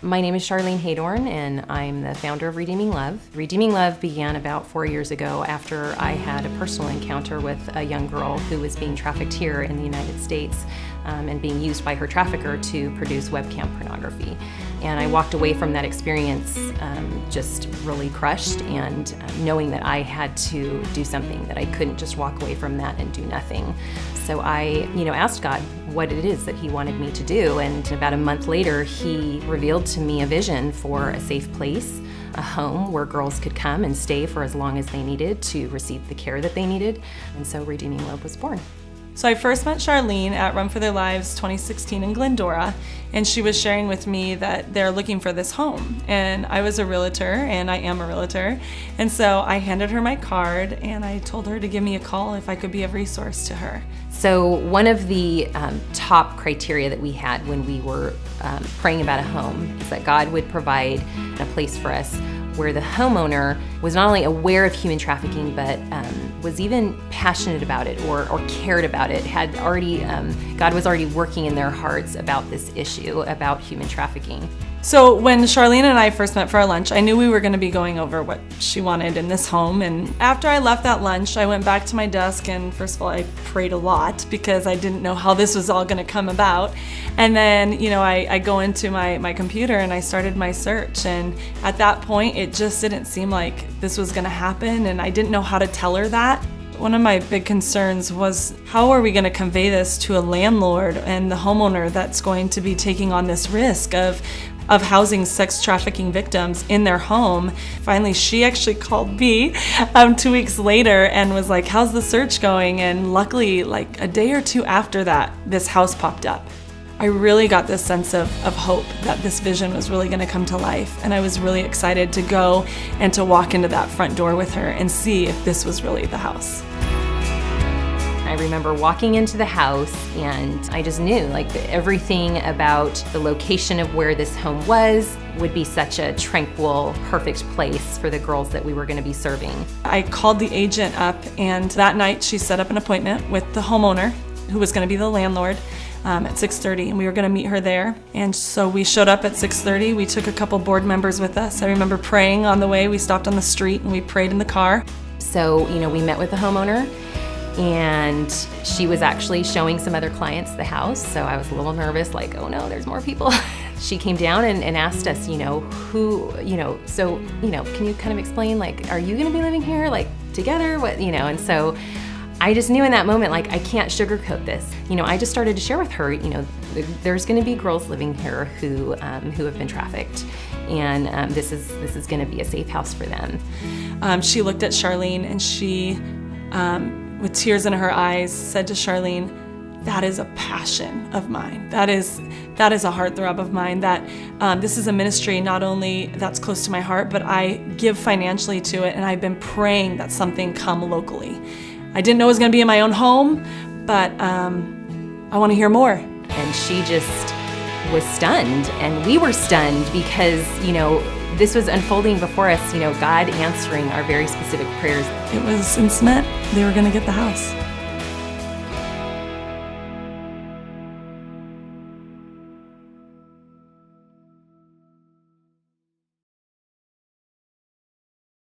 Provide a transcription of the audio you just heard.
My name is Charlene Haydorn, and I'm the founder of Redeeming Love. Redeeming Love began about 4 years ago after I had a personal encounter with a young girl who was being trafficked here in the United States and being used by her trafficker to produce webcam pornography. And I walked away from that experience just really crushed and knowing that I had to do something, that I couldn't just walk away from that and do nothing. So I, asked God what it is that He wanted me to do, and about a month later, He revealed to me a vision for a safe place, a home where girls could come and stay for as long as they needed to receive the care that they needed, and so Redeeming Love was born. So I first met Charlene at Run for Their Lives 2016 in Glendora, and she was sharing with me that they're looking for this home. And I was a realtor, and I am a realtor, and so I handed her my card, and I told her to give me a call if I could be of resource to her. So one of the top criteria that we had when we were praying about a home is that God would provide a place for us where the homeowner was not only aware of human trafficking, but was even passionate about it or cared about it, had already, God was already working in their hearts about this issue, about human trafficking. So when Charlene and I first met for our lunch, I knew we were going to be going over what she wanted in this home. And after I left that lunch, I went back to my desk, and first of all, I prayed a lot because I didn't know how this was all going to come about. And then, I go into my computer and I started my search. And at that point, it just didn't seem like this was going to happen, and I didn't know how to tell her that. One of my big concerns was, how are we going to convey this to a landlord and the homeowner that's going to be taking on this risk of housing sex trafficking victims in their home? Finally, she actually called me 2 weeks later and was like, how's the search going? And luckily, like a day or two after that, this house popped up. I really got this sense of hope that this vision was really going to come to life. And I was really excited to go and to walk into that front door with her and see if this was really the house. I remember walking into the house, and I just knew everything about the location of where this home was would be such a tranquil, perfect place for the girls that we were going to be serving. I called the agent up, and that night she set up an appointment with the homeowner, who was going to be the landlord, at 6:30, and we were going to meet her there. And so we showed up at 6:30. We took a couple board members with us. I remember praying on the way. We stopped on the street and we prayed in the car. So, we met with the homeowner, and she was actually showing some other clients the house. So I was a little nervous, like, oh no, there's more people. She came down and asked us, can you kind of explain, are you going to be living here, together? What, and so I just knew in that moment, I can't sugarcoat this. I just started to share with her, there's going to be girls living here who have been trafficked, and this is going to be a safe house for them. She looked at Charlene, and she, with tears in her eyes, said to Charlene, that is a passion of mine. That is a heartthrob of mine. That this is a ministry not only that's close to my heart, but I give financially to it, and I've been praying that something come locally. I didn't know it was going to be in my own home, but I want to hear more. And she just was stunned, and we were stunned because, this was unfolding before us, God answering our very specific prayers. It was instant. They were going to get the house.